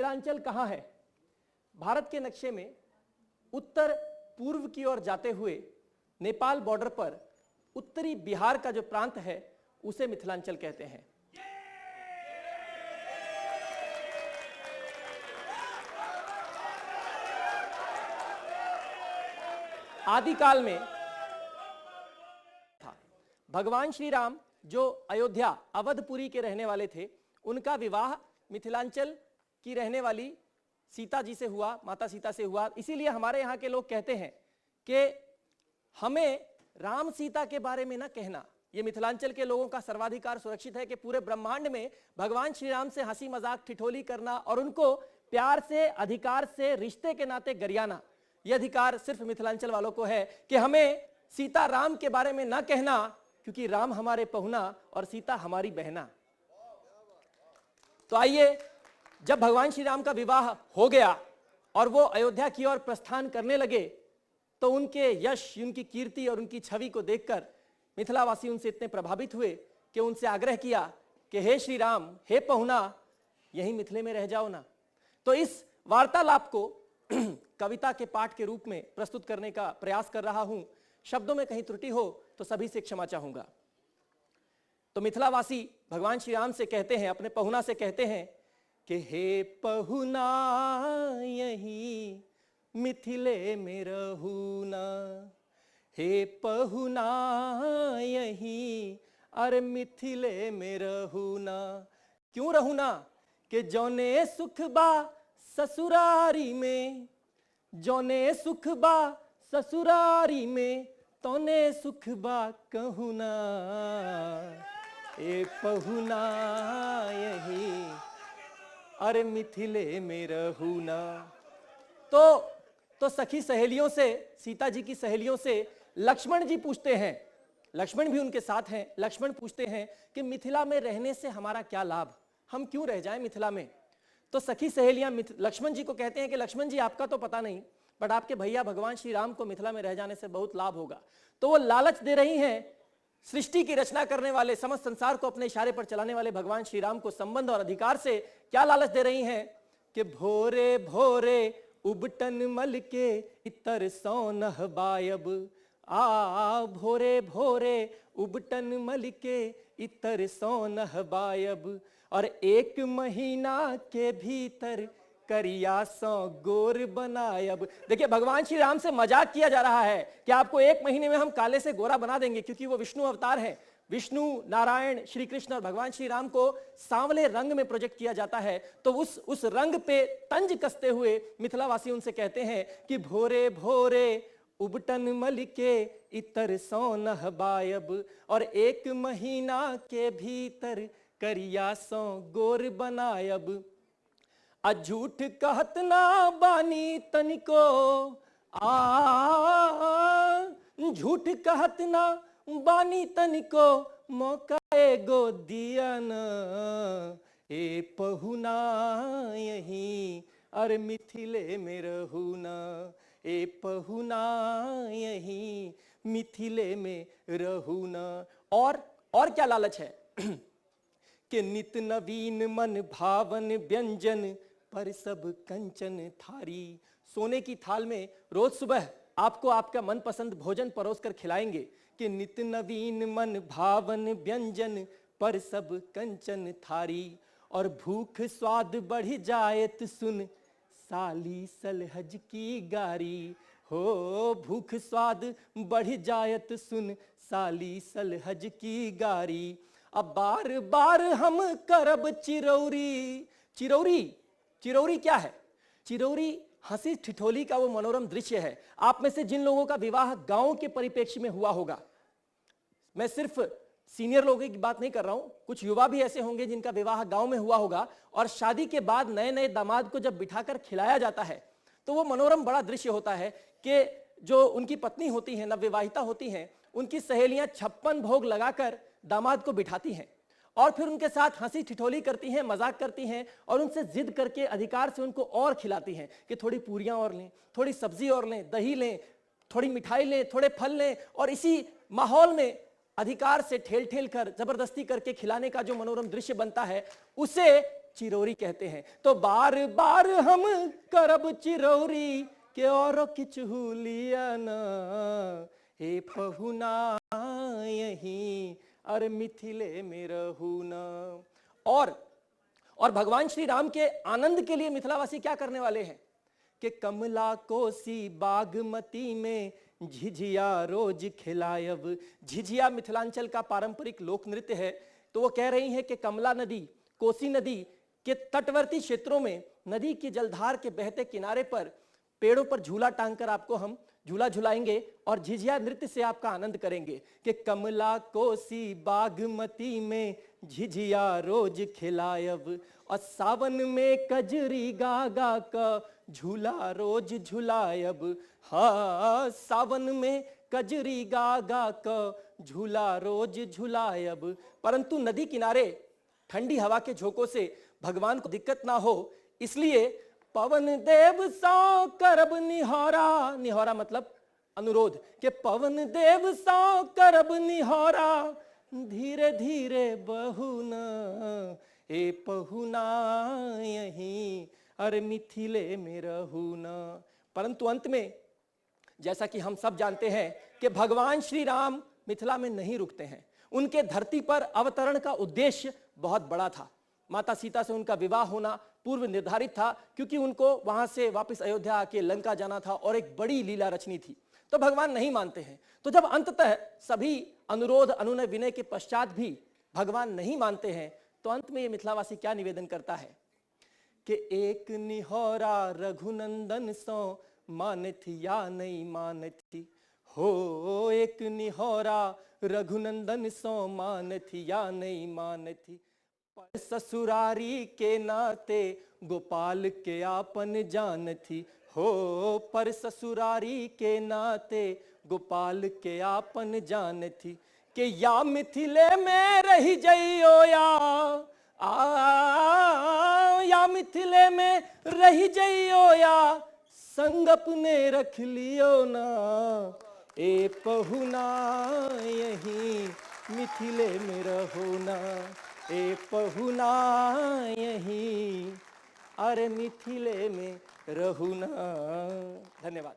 मिथिलांचल कहाँ है? भारत के नक्शे में उत्तर पूर्व की ओर जाते हुए नेपाल बॉर्डर पर उत्तरी बिहार का जो प्रांत है उसे मिथिलांचल कहते हैं। आदिकाल में था। भगवान श्री राम जो अयोध्या अवधपुरी के रहने वाले थे, उनका विवाह मिथिलांचल की रहने वाली सीता जी से हुआ, माता सीता से हुआ। इसीलिए हमारे यहाँ के लोग कहते हैं कि हमें राम सीता के बारे में ना कहना। ये मिथिलांचल के लोगों का सर्वाधिकार सुरक्षित है कि पूरे ब्रह्मांड में भगवान श्री राम से हंसी मजाक ठिठोली करना और उनको प्यार से, अधिकार से, रिश्ते के नाते गरियाना, यह अधिकार सिर्फ मिथिलांचल वालों को है कि हमें सीता राम के बारे में ना कहना, क्योंकि राम हमारे पहुना और सीता हमारी बहना। तो आइए, जब भगवान श्री राम का विवाह हो गया और वो अयोध्या की ओर प्रस्थान करने लगे, तो उनके यश, उनकी कीर्ति और उनकी छवि को देखकर मिथिलावासी उनसे इतने प्रभावित हुए कि उनसे आग्रह किया कि हे श्री राम, हे पहुना, यहीं मिथिले में रह जाओ ना। तो इस वार्तालाप को कविता के पाठ के रूप में प्रस्तुत करने का प्रयास कर रहा हूं। शब्दों में कहीं त्रुटि हो तो सभी से क्षमा चाहूंगा। तो मिथिलावासी भगवान श्री राम से कहते हैं, अपने पहुना से कहते हैं कि हे पहुना यहीं मिथिले में रहूना, हे पहुना यहीं अरे मिथिले में रहूना। क्यों रहूना? कि जौने सुख बा ससुरारी में, जौने सुख बा ससुरारी में, तोने सुख बा कहूना, ए पहुना यहीं अरे मिथिले में रहूना। तो सखी सहेलियों से, सीता जी की सहेलियों से लक्ष्मण जी पूछते हैं, लक्ष्मण भी उनके साथ हैं, लक्ष्मण पूछते हैं कि मिथिला में रहने से हमारा क्या लाभ, हम क्यों रह जाएं मिथिला में। तो सखी सहेलियां लक्ष्मण जी को कहते हैं कि लक्ष्मण जी, आपका तो पता नहीं, बट आपके भैया भगवान श्री राम को मिथिला में रह जाने से बहुत लाभ होगा। तो वो लालच दे रही हैं सृष्टि की रचना करने वाले, समस्त संसार को अपने इशारे पर चलाने वाले भगवान श्री राम को संबंध और अधिकार से क्या लालच दे रही हैं कि भोरे भोरे उबटन मल के इतर सोनह बायब, भोरे भोरे उबटन मल के इतर सोनह बायब, और 1 महीना के भीतर करिया सो गोर बनायब। देखिए, भगवान श्री राम से मजाक किया जा रहा है कि आपको 1 महीने में हम काले से गोरा बना देंगे, क्योंकि वो विष्णु अवतार है। विष्णु, नारायण, श्री कृष्ण और भगवान श्री राम को सांवले रंग में प्रोजेक्ट किया जाता है। तो उस रंग पे तंज कसते हुए मिथिलावासी उनसे कहते हैं कि भोरे भोरे उबटन मल के इतर सोनह बायब, और 1 महीना के भीतर करिया सो गोर बनायब। झूठ कहत ना बानी तनिको, झूठ कहत ना बानी तनिको, मौका एगो दिया न, ए पहुना यहीं अरे मिथिले में रहूना, ए पहुना यहीं मिथिले में रहूना। और क्या लालच है कि नित नवीन मन भावन व्यंजन पर सब कंचन थारी। सोने की थाल में रोज सुबह आपको आपका मनपसंद भोजन परोसकर खिलाएंगे कि नित नवीन मन भावन व्यंजन पर सब कंचन थारी, और भूख स्वाद बढ़ जायत सुन साली सलहज की गारी, हो भूख स्वाद बढ़ जायत सुन साली सलहज की गारी। अब बार बार हम करब चिरौरी। चिरौरी क्या है? चिरौरी हंसी ठिठोली का वो मनोरम दृश्य है। आप में से जिन लोगों का विवाह गांव के परिप्रेक्ष्य में हुआ होगा, मैं सिर्फ सीनियर लोगों की बात नहीं कर रहा हूं, कुछ युवा भी ऐसे होंगे जिनका विवाह गांव में हुआ होगा, और शादी के बाद नए नए दामाद को जब बिठाकर खिलाया जाता है तो वो मनोरम बड़ा दृश्य होता है कि जो उनकी पत्नी होती है, नवविवाहिता होती हैं, उनकी सहेलियां 56 भोग लगाकर दामाद को बिठाती हैं और फिर उनके साथ हंसी ठिठोली करती हैं, मजाक करती हैं और उनसे जिद करके अधिकार से उनको और खिलाती हैं कि थोड़ी पूरियां और लें, थोड़ी सब्जी और लें, दही लें, थोड़ी मिठाई लें, थोड़े फल लें। और इसी माहौल में अधिकार से ठेल ठेल कर, जबरदस्ती करके खिलाने का जो मनोरम दृश्य बनता है, उसे चिरौरी कहते हैं। तो बार बार हम करब चिरौरी के और किचहू लिया न, हे पहुना यहीं अरे मिथिले में रहू न। और भगवान श्री राम के आनंद के लिए मिथिलावासी क्या करने वाले हैं कि कमला कोसी बागमती में झिझिया रोज खिलायब। झिझिया मिथिलांचल का पारंपरिक लोक नृत्य है। तो वो कह रही हैं कि कमला नदी, कोसी नदी के तटवर्ती क्षेत्रों में नदी की जलधार के बहते किनारे पर पेड़ों पर झूला टांगकर आपको हम झूला झुलाएंगे और झिझिया नृत्य से आपका आनंद करेंगे कि कमला कोसी बागमती में झिझिया रोज खिलायब, और सावन में कजरी गागा का झूला रोज झुलायब। हाँ, सावन में कजरी गागा का झूला रोज झुलायब। परंतु नदी किनारे ठंडी हवा के झोंकों से भगवान को दिक्कत ना हो, इसलिए पवन देव सौ करब निहोरा, निहोरा मतलब अनुरोध, के पवन देव सौ करब निहोरा, धीरे धीरे बहुन ए पहुना यहीं अरे मिथिले में रहून। परंतु अंत में जैसा कि हम सब जानते हैं कि भगवान श्री राम मिथिला में नहीं रुकते हैं। उनके धरती पर अवतरण का उद्देश्य बहुत बड़ा था। माता सीता से उनका विवाह होना पूर्व निर्धारित था, क्योंकि उनको वहां से वापस अयोध्या आके लंका जाना था और एक बड़ी लीला रचनी थी। तो भगवान नहीं मानते हैं। तो जब अंततः सभी अनुरोध अनुनय विनय के पश्चात भी भगवान नहीं मानते हैं, तो अंत में ये मिथिलावासी क्या निवेदन करता है कि एक निहोरा रघुनंदन सो मानथी या नहीं मानथी, हो एक निहोरा रघुनंदन सो मानथी या नहीं मानथी, पर ससुरारी के नाते गोपाल के आपन जान थी, हो पर ससुरारी के नाते गोपाल के आपन जान थी, कि या मिथिले में रही जइयो या मिथिले में रही जइयो या संग अपने रख लियो ना, ए पहुना यहीं मिथिले में रहो ना, ए पहुना यहीं अरे मिथिले में रहू ना। धन्यवाद।